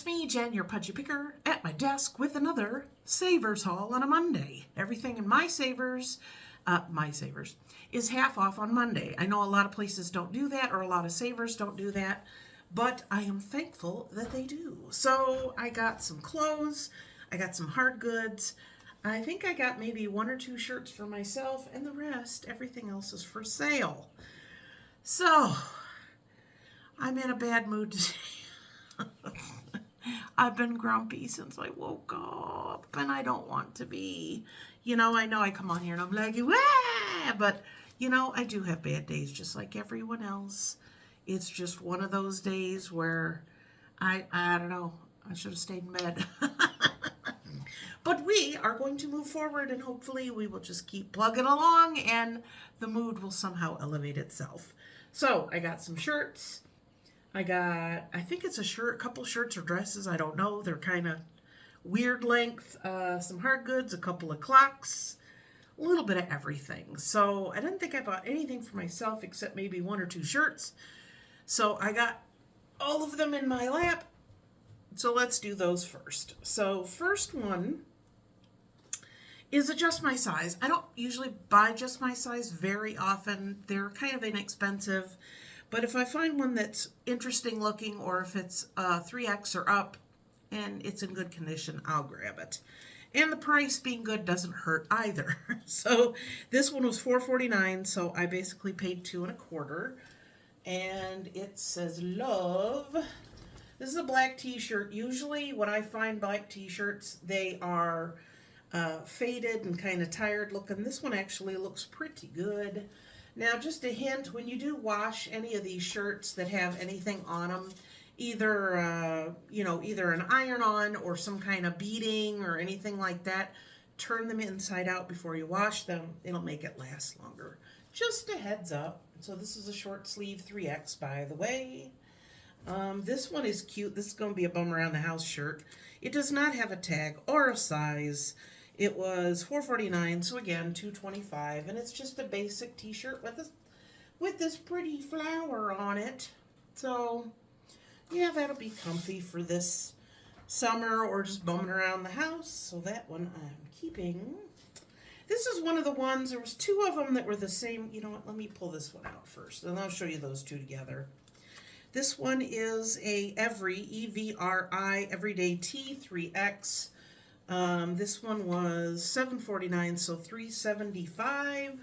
me, Jen, your pudgy picker, at my desk with another Savers haul on a Monday. Everything in my Savers, is half off on Monday. I know a lot of places don't do that, or a lot of Savers don't do that, but I am thankful that they do. So I got some clothes, I got some hard goods. I think I got maybe 1 or 2 shirts for myself, and the rest, everything else is for sale. So, I'm in a bad mood today. I've been grumpy since I woke up, and I don't want to be. I know I come on here and I'm like, wah! But, I do have bad days just like everyone else. It's just one of those days where I don't know, I should have stayed in bed. But we are going to move forward, and hopefully we will just keep plugging along and the mood will somehow elevate itself. So I got some shirts. I think it's a couple shirts or dresses. I don't know. They're kind of weird length. Some hard goods, a couple of clocks, a little bit of everything. So I didn't think I bought anything for myself except maybe 1 or 2 shirts. So I got all of them in my lap. So let's do those first. So first one is a just my size. I don't usually buy just my size very often. They're kind of inexpensive. But if I find one that's interesting looking, or if it's 3X or up and it's in good condition, I'll grab it. And the price being good doesn't hurt either. So this one was $4.49, so I basically paid $2 1/4. And it says love. This is a black t-shirt. Usually when I find black t-shirts, they are faded and kind of tired looking. This one actually looks pretty good. Now, just a hint, when you do wash any of these shirts that have anything on them, either, either an iron-on or some kind of beading or anything like that, turn them inside out before you wash them. It'll make it last longer. Just a heads up. So this is a short sleeve 3X, by the way. This one is cute. This is going to be a bum around the house shirt. It does not have a tag or a size. It was $4.49, so again, $2.25, and it's just a basic t-shirt with this pretty flower on it. So, yeah, that'll be comfy for this summer or just bumming around the house. So that one I'm keeping. This is one of the ones, there was 2 of them that were the same. You know what, let me pull this one out first, and I'll show you those 2 together. This one is a EVRI, Everyday Tee 3X. This one was $7.49, so $3.75.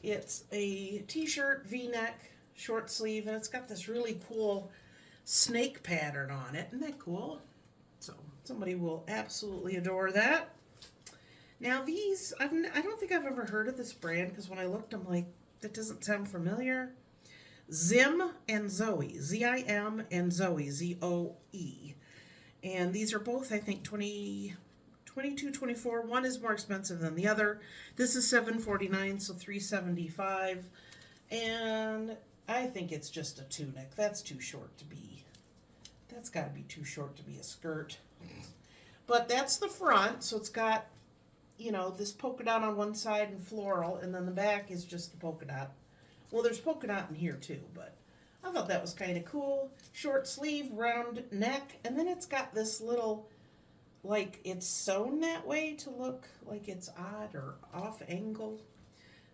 It's a t-shirt, V-neck, short sleeve, and it's got this really cool snake pattern on it. Isn't that cool? So somebody will absolutely adore that. Now these, I don't think I've ever heard of this brand, because when I looked, I'm like, that doesn't sound familiar. Zim and Zoe, Z-I-M and Zoe, Z-O-E. And these are both, I think, $22, $24. One is more expensive than the other. This is $7.49, so $3.75. And I think it's just a tunic. That's too short to be. That's got to be too short to be a skirt. But that's the front, so it's got, this polka dot on one side and floral, and then the back is just the polka dot. Well, there's polka dot in here too, but I thought that was kind of cool. Short sleeve, round neck, and then it's got this little, like it's sewn that way to look like it's odd or off angle.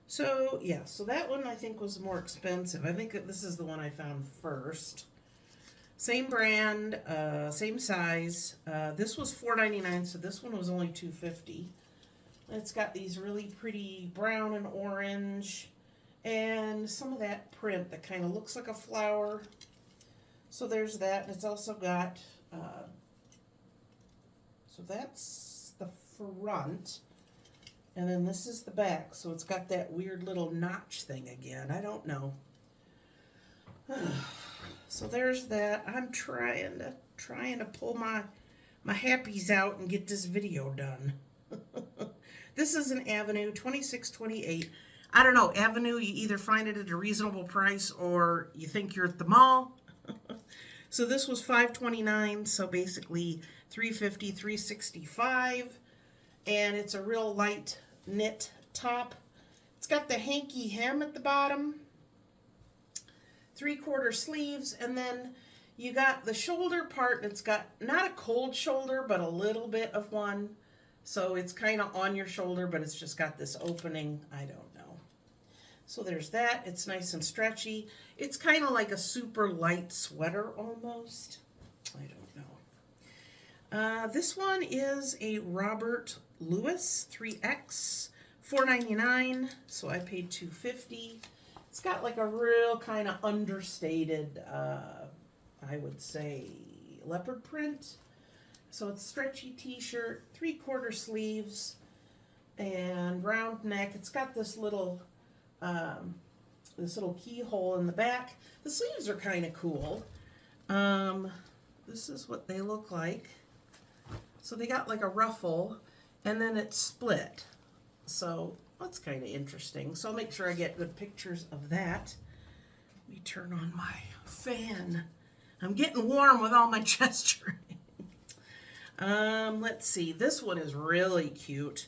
So yeah, so that one I think was more expensive. I think that this is the one I found first. Same brand, same size. This was $4.99, so this one was only $2.50. It's got these really pretty brown and orange, and some of that print that kind of looks like a flower. So there's that. And it's also got, so that's the front. And then this is the back. So it's got that weird little notch thing again. I don't know. So there's that. I'm trying to pull my happies out and get this video done. This is an Avenue 2628. I don't know, Avenue, you either find it at a reasonable price or you think you're at the mall. So this was $5.29, so basically $3.50, $3.65. And it's a real light knit top. It's got the hanky hem at the bottom, 3/4 sleeves, and then You got the shoulder part, it's got not a cold shoulder, but a little bit of one. So it's kind of on your shoulder, but it's just got this opening. I don't know. So there's that. It's nice and stretchy. It's kind of like a super light sweater almost. I don't know. This one is a Robert Louis 3X, $4.99. So I paid $2.50. It's got like a real kind of understated, I would say, leopard print. So it's stretchy t-shirt, 3/4 sleeves, and round neck. It's got this little keyhole in the back. The sleeves are kind of cool. This is what they look like. So they got like a ruffle, and then it's split. So that's kind of interesting. So I'll make sure I get good pictures of that. Let me turn on my fan. I'm getting warm with all my gesturing. Let's see. This one is really cute.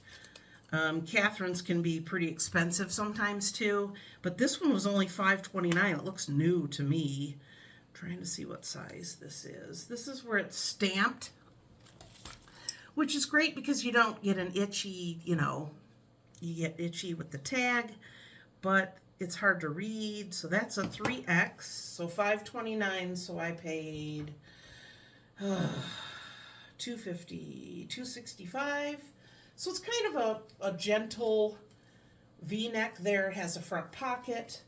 Catherine's can be pretty expensive sometimes too, but this one was only $5.29. It looks new to me. I'm trying to see what size this is. This is where it's stamped, which is great because you don't get an itchy, you get itchy with the tag, but it's hard to read. So that's a 3X, so $5.29. So I paid $2.50, $2.65. So it's kind of a gentle V-neck there. It has a front pocket,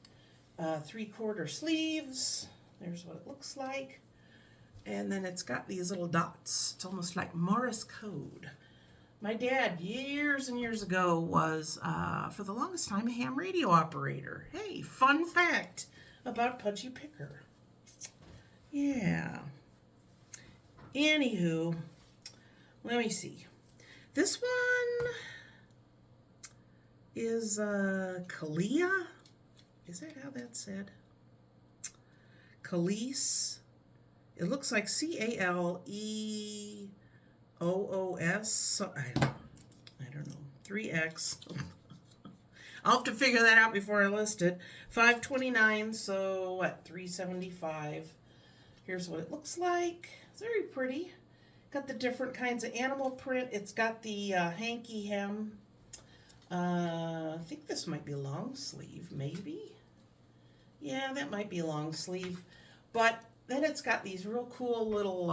3/4 sleeves. There's what it looks like. And then it's got these little dots. It's almost like Morse code. My dad, years and years ago, was, for the longest time, a ham radio operator. Hey, fun fact about Pudgy Picker. Yeah. Anywho, let me see. This one is Kalia. Is that how that's said? Khalees. It looks like Caleoos. So I don't know. 3X. I'll have to figure that out before I list it. $5.29. So what? $3.75. Here's what it looks like. It's very pretty. Got the different kinds of animal print. It's got the hanky hem. I think this might be long sleeve, maybe. Yeah, that might be long sleeve. But then it's got these real cool little,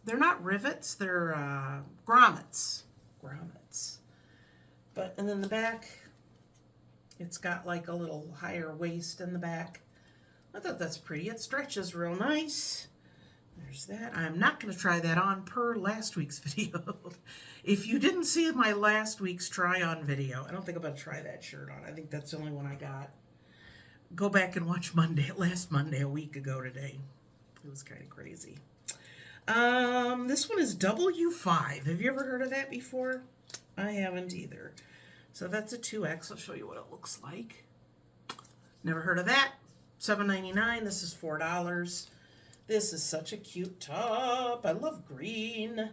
they're not rivets, they're grommets. Grommets. But, and then the back, it's got like a little higher waist in the back. I thought that's pretty. It stretches real nice. There's that. I'm not going to try that on per last week's video. If you didn't see my last week's try-on video, I don't think I'm going to try that shirt on. I think that's the only one I got. Go back and watch last Monday, a week ago today. It was kind of crazy. This one is W5. Have you ever heard of that before? I haven't either. So that's a 2X. I'll show you what it looks like. Never heard of that. $7.99. This is $4. This is such a cute top. I love green,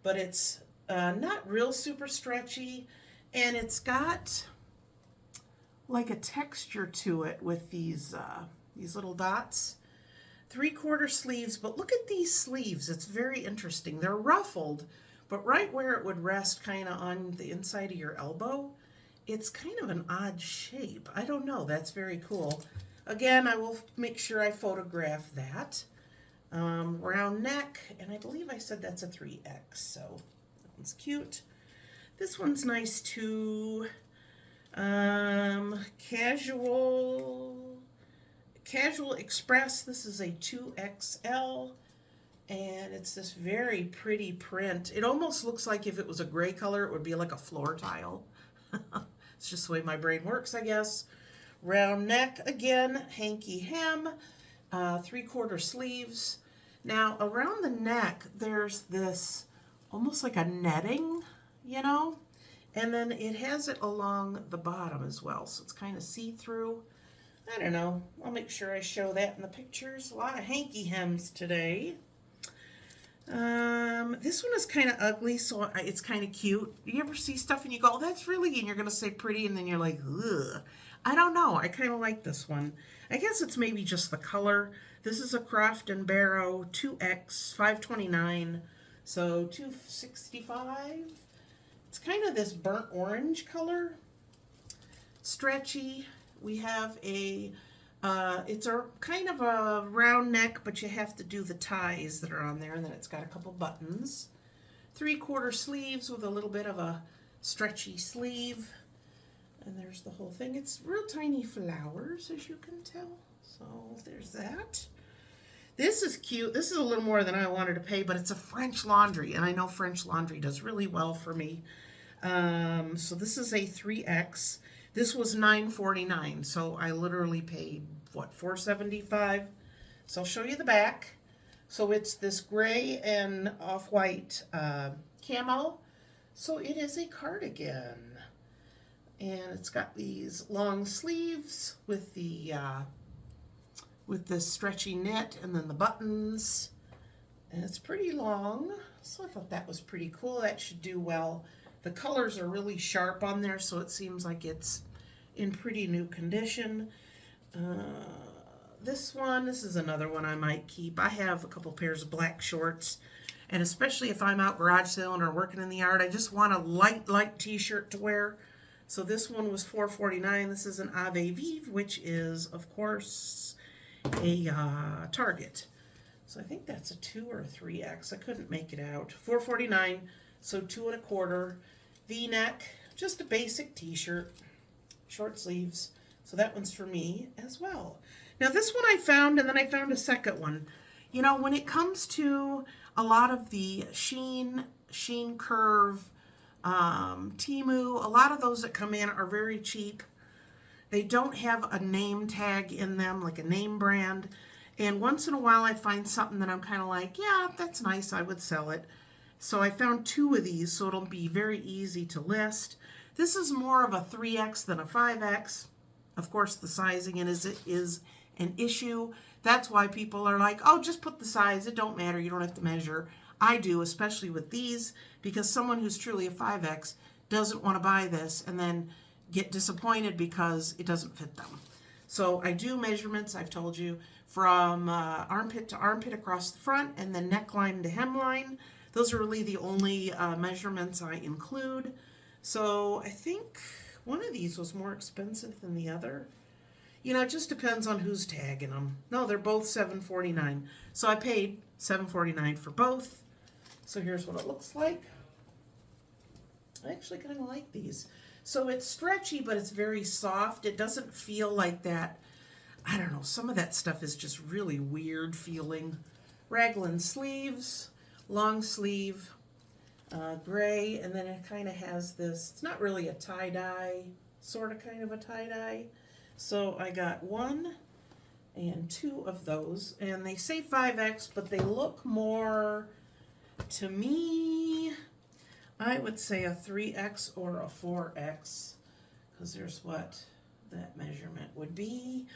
but it's not real super stretchy, and it's got like a texture to it with these little dots. 3/4 sleeves, but look at these sleeves. It's very interesting. They're ruffled, but right where it would rest kind of on the inside of your elbow, it's kind of an odd shape. I don't know. That's very cool. Again, I will make sure I photograph that. Round neck, and I believe I said that's a 3X, so that one's cute. This one's nice too. Casual Express. This is a 2XL, and it's this very pretty print. It almost looks like if it was a gray color, it would be like a floor tile. It's just the way my brain works, I guess. Round neck again, hanky hem, 3/4 sleeves. Now around the neck, there's this almost like a netting, and then it has it along the bottom as well, so it's kind of see-through. I don't know. I'll make sure I show that in the pictures. A lot of hanky hems today. This one is kind of ugly, so it's kind of cute. You ever see stuff and you go, oh, that's really, and you're going to say pretty, and then you're like, ugh. I don't know. I kind of like this one. I guess it's maybe just the color. This is a Croft and Barrow 2X 529, so 265. It's kind of this burnt orange color. Stretchy. We have a, it's a kind of a round neck, but you have to do the ties that are on there, and then it's got a couple buttons. 3/4 sleeves with a little bit of a stretchy sleeve. And there's the whole thing. It's real tiny flowers, as you can tell. So there's that. This is cute. This is a little more than I wanted to pay, but it's a French Laundry, and I know French Laundry does really well for me. So this is a 3X. This was $9.49, so I literally paid, what, $4.75? So I'll show you the back. So it's this gray and off-white camo. So it is a cardigan. And it's got these long sleeves with the stretchy knit, and then the buttons. And it's pretty long, so I thought that was pretty cool. That should do well. The colors are really sharp on there, so it seems like it's in pretty new condition. This is another one I might keep. I have a couple pairs of black shorts, and especially if I'm out garage sailing or working in the yard, I just want a light t-shirt to wear. So this one was $4.49. This is an Ave Vive, which is, of course, a Target. So I think that's a 2 or a 3X. I couldn't make it out. $4.49, so 2 1/4. V-neck, just a basic t-shirt, short sleeves. So that one's for me as well. Now this one I found, and then I found a second one. You know, when it comes to a lot of the Sheen Curve, Temu, a lot of those that come in are very cheap. They don't have a name tag in them, like a name brand. And once in a while I find something that I'm kind of like, yeah, that's nice, I would sell it. So I found 2 of these, so it'll be very easy to list. This is more of a 3X than a 5X. Of course, the sizing is an issue. That's why people are like, oh, just put the size, it don't matter, you don't have to measure. I do, especially with these, because someone who's truly a 5X doesn't want to buy this and then get disappointed because it doesn't fit them. So I do measurements, I've told you, from armpit to armpit across the front, and then neckline to hemline. Those are really the only measurements I include. So I think one of these was more expensive than the other. You know, it just depends on who's tagging them. No, they're both $7.49. So I paid $7.49 for both. So here's what it looks like. I actually kind of like these. So it's stretchy, but it's very soft. It doesn't feel like that. I don't know. Some of that stuff is just really weird feeling. Raglan sleeves, long sleeve, gray, and then it kind of has this, it's not really a tie-dye, sort of kind of a tie-dye. So I got 1 and 2 of those, and they say 5X, but they look more, to me, I would say a 3X or a 4X, because there's what that measurement would be.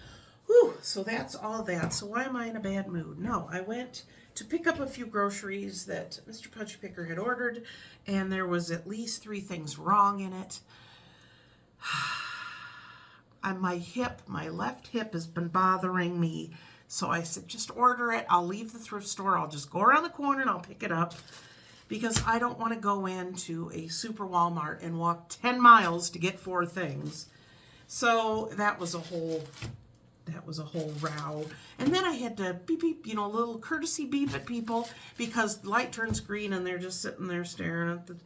Whew, so that's all that. So why am I in a bad mood? No, I went to pick up a few groceries that Mr. Punch Picker had ordered, and there was at least 3 things wrong in it. My left hip has been bothering me. So I said, just order it. I'll leave the thrift store. I'll just go around the corner and I'll pick it up, because I don't want to go into a super Walmart and walk 10 miles to get 4 things. So that was a whole row. And then I had to beep, beep, you know, a little courtesy beep at people, because the light turns green and they're just sitting there staring at the,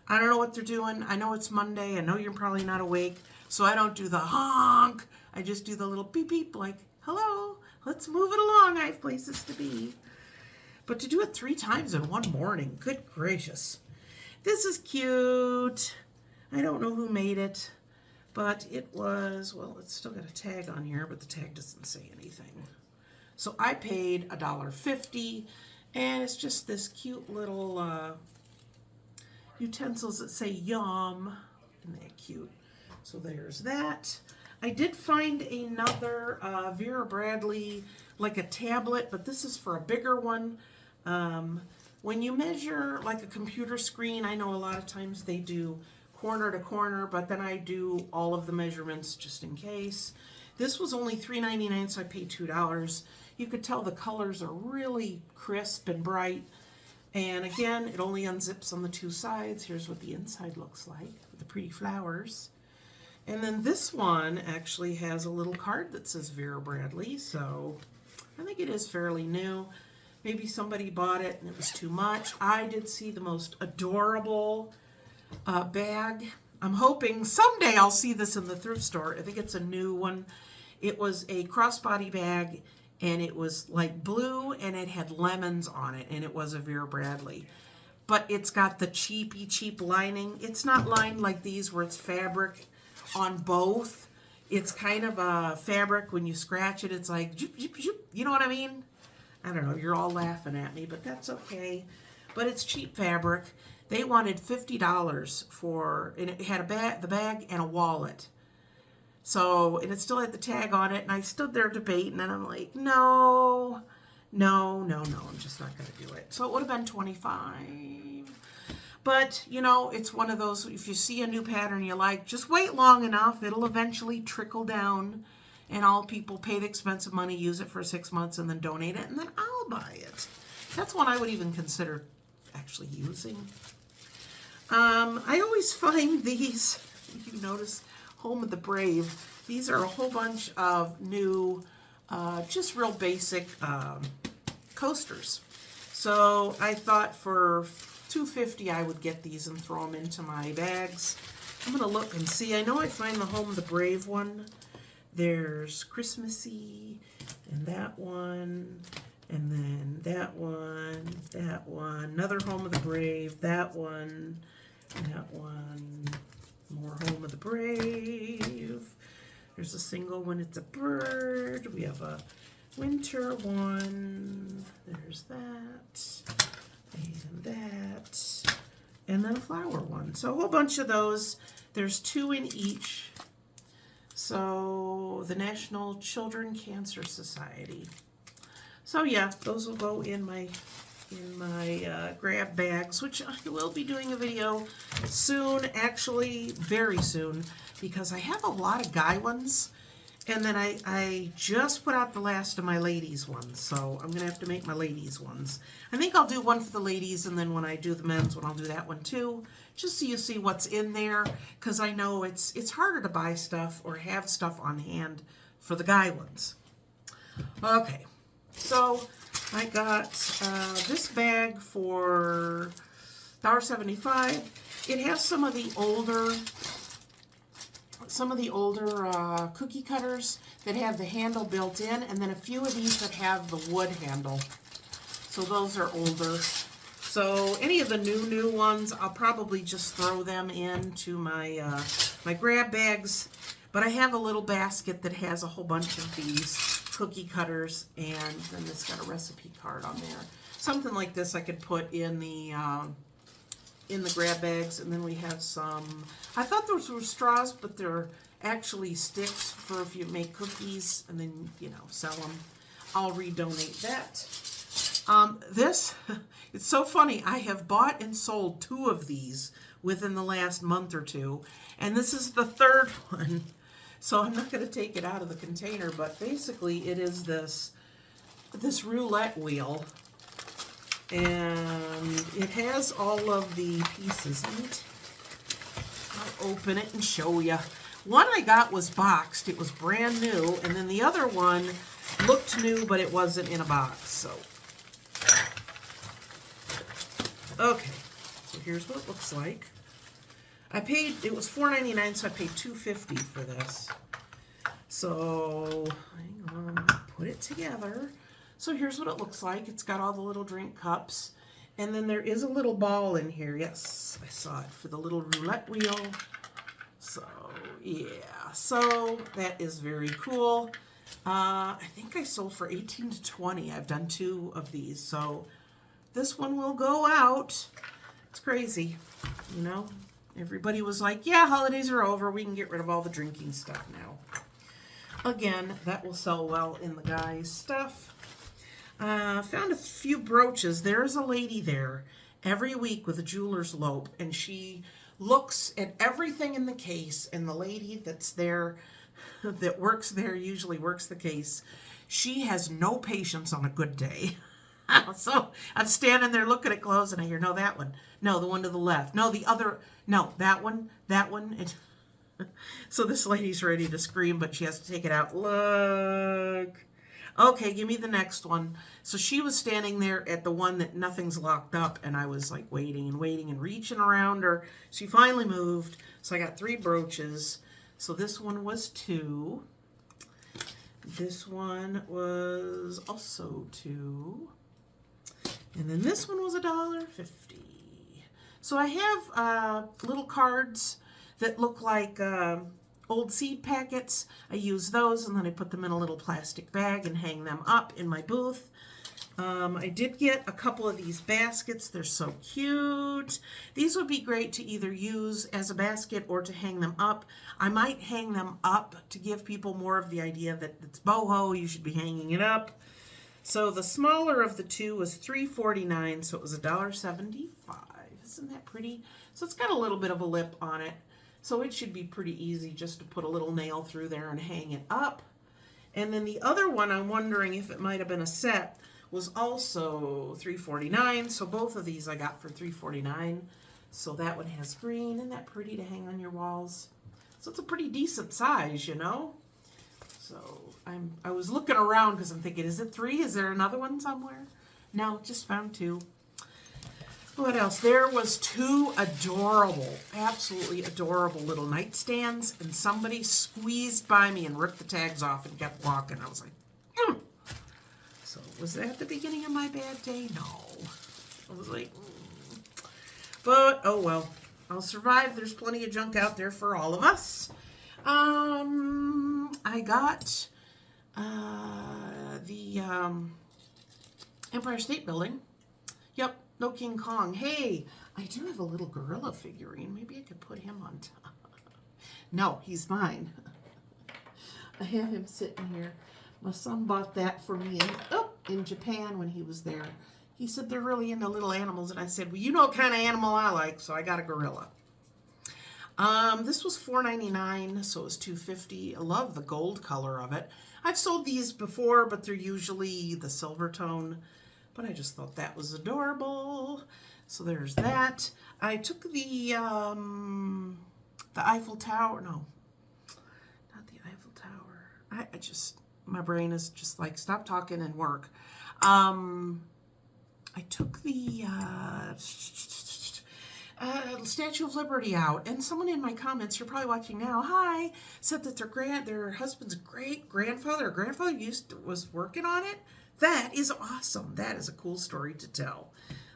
I don't know what they're doing. I know it's Monday. I know you're probably not awake. So I don't do the honk. I just do the little beep, beep, like, hello, let's move it along. I have places to be. But to do it 3 times in one morning, good gracious. This is cute. I don't know who made it, but it was, well, it's still got a tag on here, but the tag doesn't say anything. So I paid $1.50, and it's just this cute little utensils that say yum. Isn't that cute? So there's that. I did find another Vera Bradley, like a tablet, but this is for a bigger one. When you measure like a computer screen, I know a lot of times they do corner to corner, but then I do all of the measurements just in case. This was only $3.99, so I paid $2. You could tell the colors are really crisp and bright. And again, it only unzips on the two sides. Here's what the inside looks like with the pretty flowers. And then this one actually has a little card that says Vera Bradley, so I think it is fairly new. Maybe somebody bought it and it was too much. I did see the most adorable bag. I'm hoping someday I'll see this in the thrift store. I think it's a new one. It was a crossbody bag, and it was like blue, and it had lemons on it, and it was a Vera Bradley. But it's got the cheap lining. It's not lined like these where it's fabric on both. It's kind of a fabric, when you scratch it, it's like, zoop, zoop, zoop. You know what I mean? I don't know, you're all laughing at me, but that's okay. But it's cheap fabric. They wanted $50 for, and it had the bag and a wallet. So, and it still had the tag on it, and I stood there debating, and I'm like, no, I'm just not going to do it. So it would have been $25. But, you know, it's one of those, if you see a new pattern you like, just wait long enough. It'll eventually trickle down, and all people pay the expensive money, use it for 6 months, and then donate it, and then I'll buy it. That's one I would even consider actually using. I always find these, you notice, Home of the Brave. These are a whole bunch of new, just real basic coasters. So I thought for $2.50 I would get these and throw them into my bags. I'm going to look and see. I know I find the Home of the Brave one. There's Christmassy, and that one, and then that one, another Home of the Brave, that one, more Home of the Brave. There's a single one, it's a bird. We have a winter one. There's that, and then a flower one. So a whole bunch of those. There's 2 in each. So the National Children Cancer Society. So yeah, those will go in my grab bags, which I will be doing a video soon, actually very soon, because I have a lot of guy ones, and then I just put out the last of my ladies ones, so I'm gonna have to make my ladies ones. I think I'll do one for the ladies, and then when I do the men's one, I'll do that one too, just so you see what's in there, because I know it's harder to buy stuff or have stuff on hand for the guy ones. Okay, so I got this bag for $1.75. It has some of the older cookie cutters that have the handle built in, and then a few of these that have the wood handle. So those are older. So any of the new ones, I'll probably just throw them into my my grab bags. But I have a little basket that has a whole bunch of these cookie cutters, and then it's got a recipe card on there. Something like this I could put in the grab bags. And then we have some, I thought those were straws, but they're actually sticks for if you make cookies and then, you know, sell them. I'll redonate that. This, it's so funny. I have bought and sold 2 of these within the last month or 2, and this is the 3rd one. So I'm not going to take it out of the container, but basically it is this roulette wheel, and it has all of the pieces in it. I'll open it and show you. One I got was boxed. It was brand new, and then the other one looked new, but it wasn't in a box. So, okay, so here's what it looks like. It was $4.99, so I paid $2.50 for this. So, hang on, put it together. So here's what it looks like. It's got all the little drink cups. And then there is a little ball in here. Yes, I saw it for the little roulette wheel. So, yeah. So, that is very cool. I think I sold for $18 to $20. I've done 2 of these. So, this one will go out. It's crazy, you know. Everybody was like, yeah, holidays are over. We can get rid of all the drinking stuff now. Again, that will sell well in the guys' stuff. Found a few brooches. There is a lady there every week with a jeweler's lope, and she looks at everything in the case, and the lady that's there, that works there, usually works the case, she has no patience on a good day. So I'm standing there looking at clothes, and I hear, no, that one. No, the one to the left. No, the other. No, that one. That one. So this lady's ready to scream, but she has to take it out. Look. Okay, give me the next one. So she was standing there at the one that nothing's locked up, and I was like waiting and waiting and reaching around her. She finally moved. So I got 3 brooches. So this one was 2. This one was also 2. And then this one was $1.50. So I have little cards that look like old seed packets. I use those, and then I put them in a little plastic bag and hang them up in my booth. I did get a couple of these baskets. They're so cute. These would be great to either use as a basket or to hang them up. I might hang them up to give people more of the idea that it's boho, you should be hanging it up. So the smaller of the 2 was $3.49, so it was $1.75. Isn't that pretty? So it's got a little bit of a lip on it, so it should be pretty easy just to put a little nail through there and hang it up. And then the other one, I'm wondering if it might have been a set, was also $3.49. So both of these I got for $3.49. So that one has green. Isn't that pretty to hang on your walls? So it's a pretty decent size, you know? So I was looking around because I'm thinking, is it 3? Is there another one somewhere? No, just found 2. What else? There was 2 adorable, absolutely adorable little nightstands, and somebody squeezed by me and ripped the tags off and kept walking. I was like, mm. So was that the beginning of my bad day? No. I was like, But, oh well. I'll survive. There's plenty of junk out there for all of us. I got the Empire State Building. Yep, no King Kong. Hey, I do have a little gorilla figurine. Maybe I could put him on top. No, he's mine. I have him sitting here. My son bought that for me in Japan when he was there. He said they're really into little animals, and I said, well, you know what kind of animal I like, so I got a gorilla. This was $4.99, so it was $2.50. I love the gold color of it. I've sold these before, but they're usually the silver tone, but I just thought that was adorable. So there's that. I took the Eiffel Tower. No, not the Eiffel Tower. I just, my brain is just like, stop talking and work. I took the Statue of Liberty out, and someone in my comments, you're probably watching now, hi, said that their husband's great-grandfather or grandfather was working on it. That is awesome. That is a cool story to tell.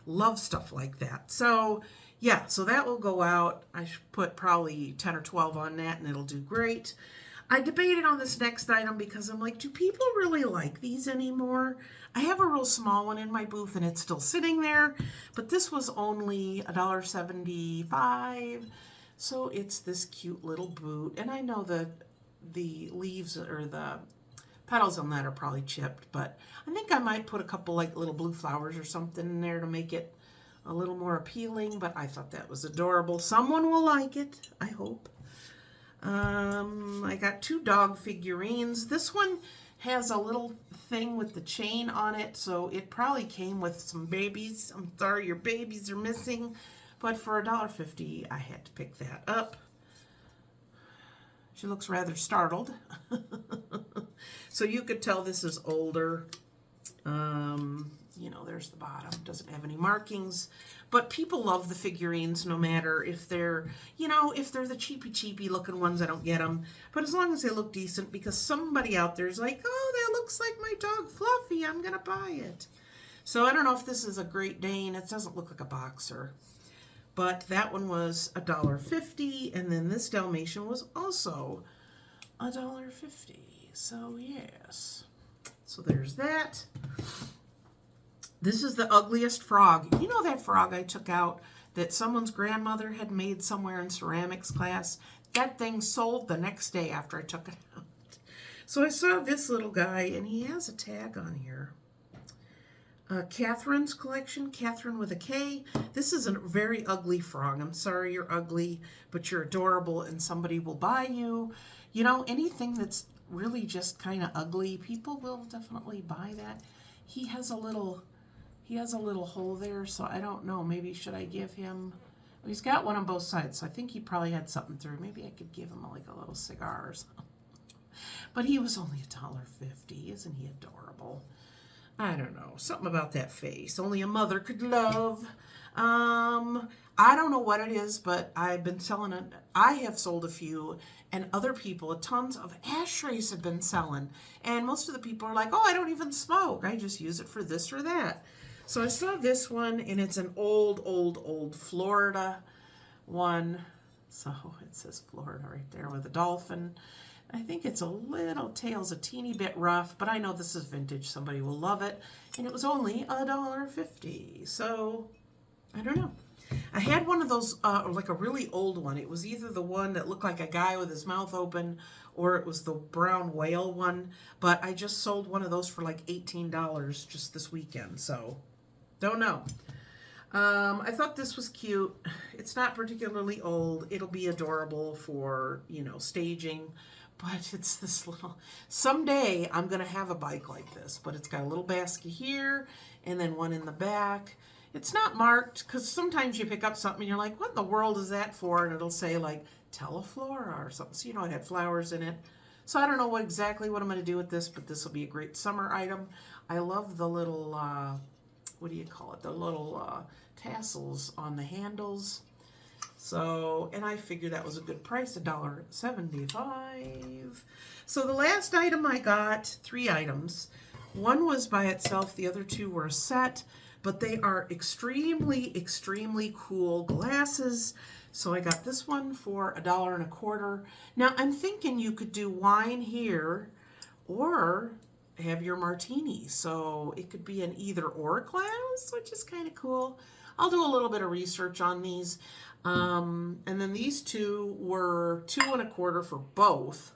Love stuff like that. So yeah, so that will go out. I should put probably 10 or 12 on that, and it'll do great. I debated on this next item because I'm like, do people really like these anymore? I have a real small one in my booth and it's still sitting there, but this was only $1.75. So it's this cute little boot. And I know that the leaves or the petals on that are probably chipped, but I think I might put a couple like little blue flowers or something in there to make it a little more appealing, but I thought that was adorable. Someone will like it, I hope. I got 2 dog figurines. This one has a little thing with the chain on it, so it probably came with some babies. I'm sorry, your babies are missing, but for $1.50, I had to pick that up. She looks rather startled. So you could tell this is older. You know, there's the bottom. Doesn't have any markings. But people love the figurines no matter if they're, you know, if they're the cheapy looking ones, I don't get them. But as long as they look decent, because somebody out there is like, oh, that looks like my dog Fluffy, I'm going to buy it. So I don't know if this is a Great Dane. It doesn't look like a boxer. But that one was $1.50, and then this Dalmatian was also $1.50. So yes. So there's that. This is the ugliest frog. You know that frog I took out that someone's grandmother had made somewhere in ceramics class? That thing sold the next day after I took it out. So I saw this little guy, and he has a tag on here. Catherine's collection, Catherine with a K. This is a very ugly frog. I'm sorry you're ugly, but you're adorable and somebody will buy you. You know, anything that's really just kind of ugly, people will definitely buy that. He has a little hole there, so I don't know. Maybe should I give him, well, he's got one on both sides, so I think he probably had something through. Maybe I could give him like a little cigar or something. But he was only $1.50. Isn't he adorable? I don't know. Something about that face. Only a mother could love. I don't know what it is, but I've been selling it. I have sold a few, and other people, tons of ashtrays have been selling. And most of the people are like, oh, I don't even smoke. I just use it for this or that. So I saw this one, and it's an old Florida one. So it says Florida right there with a dolphin. I think it's a little, tail's a teeny bit rough, but I know this is vintage. Somebody will love it. And it was only $1.50. So, I don't know. I had one of those, like a really old one. It was either the one that looked like a guy with his mouth open, or it was the brown whale one. But I just sold one of those for like $18 just this weekend. So, don't know. I thought this was cute. It's not particularly old. It'll be adorable for, you know, staging. But it's this little, someday I'm going to have a bike like this, but it's got a little basket here and then one in the back. It's not marked because sometimes you pick up something and you're like, what in the world is that for? And it'll say like Teleflora or something. So, you know, it had flowers in it. So I don't know exactly what I'm going to do with this, but this will be a great summer item. I love the little, what do you call it? The little tassels on the handles. So, and I figured that was a good price, $1.75. So the last item I got, 3 items. One was by itself, the other 2 were a set, but they are extremely cool glasses. So I got this one for $1.25. Now I'm thinking you could do wine here or have your martini. So it could be an either or glass, which is kind of cool. I'll do a little bit of research on these. And then these 2 were $2.25 for both.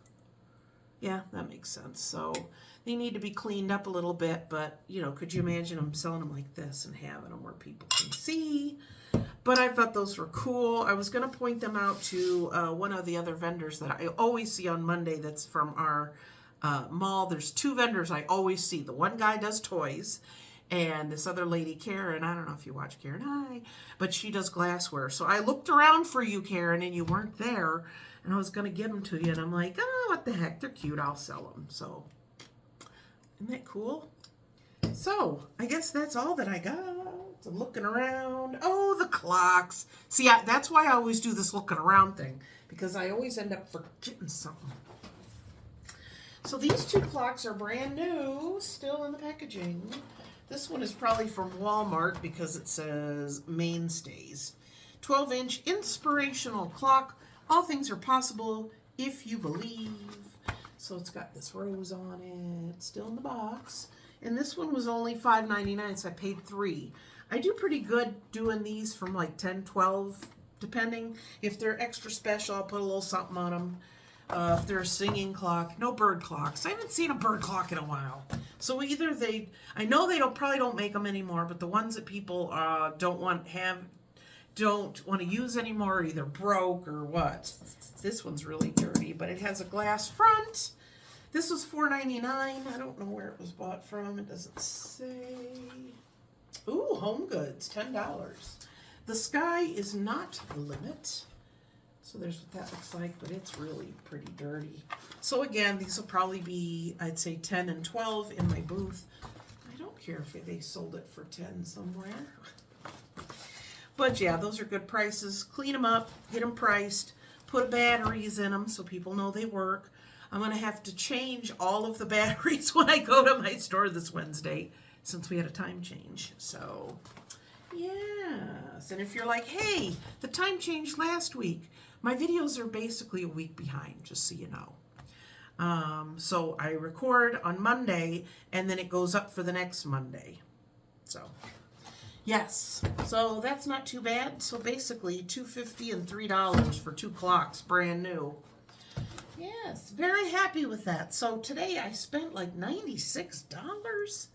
Yeah, that makes sense. So they need to be cleaned up a little bit, but you know, could you imagine them selling them like this and having them where people can see? But I thought those were cool. I was going to point them out to one of the other vendors that I always see on Monday that's from our mall. There's 2 vendors I always see. The one guy does toys, and this other lady, Karen, I don't know if you watch Karen, hi, but she does glassware. So I looked around for you, Karen, and you weren't there, and I was going to give them to you, and I'm like, oh, what the heck, they're cute, I'll sell them. So, isn't that cool? So, I guess that's all that I got. I'm looking around. Oh, the clocks. See, that's why I always do this looking around thing, because I always end up forgetting something. So these 2 clocks are brand new, still in the packaging. This one is probably from Walmart because it says Mainstays. 12-inch inspirational clock. All things are possible if you believe. So it's got this rose on it, still in the box. And this one was only $5.99, so I paid $3. I do pretty good doing these from like 10, 12, depending. If they're extra special, I'll put a little something on them. If they're a singing clock, no bird clocks. I haven't seen a bird clock in a while. So either I know they probably don't make them anymore, but the ones that people don't want to use anymore are either broke or what. This one's really dirty, but it has a glass front. This was $4.99. I don't know where it was bought from. It doesn't say. Ooh, Home Goods, $10. The sky is not the limit. So there's what that looks like, but it's really pretty dirty. So again, these will probably be, I'd say 10 and 12 in my booth. I don't care if they sold it for 10 somewhere. But yeah, those are good prices. Clean them up, get them priced, put batteries in them so people know they work. I'm going to have to change all of the batteries when I go to my store this Wednesday since we had a time change. So, yes. And if you're like, hey, the time changed last week, my videos are basically a week behind, just so you know. So I record on Monday, and then it goes up for the next Monday. So, yes. So that's not too bad. So basically, $2.50 and $3 for 2 clocks, brand new. Yes, very happy with that. So today I spent like $96.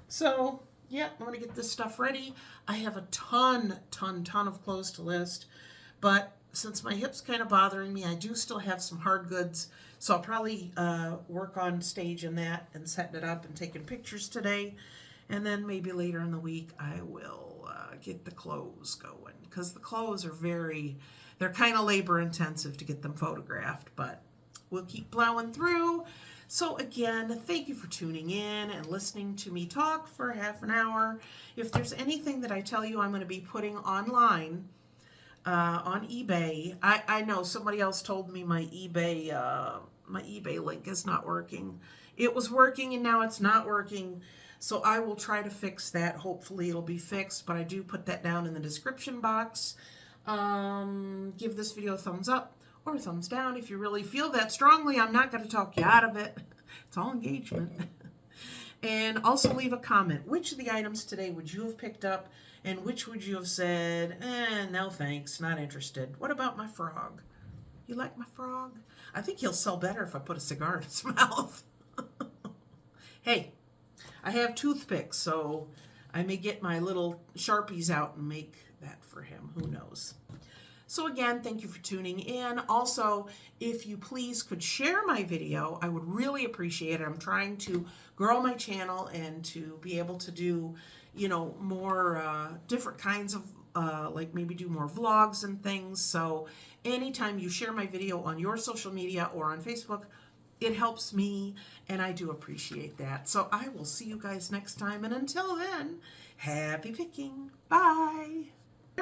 So, yeah, I'm going to get this stuff ready. I have a ton of clothes to list, but since my hip's kind of bothering me, I do still have some hard goods, so I'll probably work on staging that and setting it up and taking pictures today, and then maybe later in the week I will get the clothes going, because the clothes are they're kind of labor intensive to get them photographed, but we'll keep plowing through. So again, thank you for tuning in and listening to me talk for half an hour. If there's anything that I tell you I'm going to be putting online on eBay, I know somebody else told me my eBay link is not working. It was working and now it's not working. So I will try to fix that. Hopefully it'll be fixed, but I do put that down in the description box. Give this video a thumbs up or a thumbs down if you really feel that strongly. I'm not going to talk you out of it. It's all engagement. And also leave a comment. Which of the items today would you have picked up, and which would you have said, no thanks, not interested? What about my frog? You like my frog? I think he'll sell better if I put a cigar in his mouth. Hey, I have toothpicks, so I may get my little Sharpies out and make that for him. Who knows? So again, thank you for tuning in. Also, if you please could share my video, I would really appreciate it. I'm trying to grow my channel and to be able to do, more different kinds of, like maybe do more vlogs and things. So anytime you share my video on your social media or on Facebook, it helps me, and I do appreciate that. So I will see you guys next time. And until then, happy picking. Bye.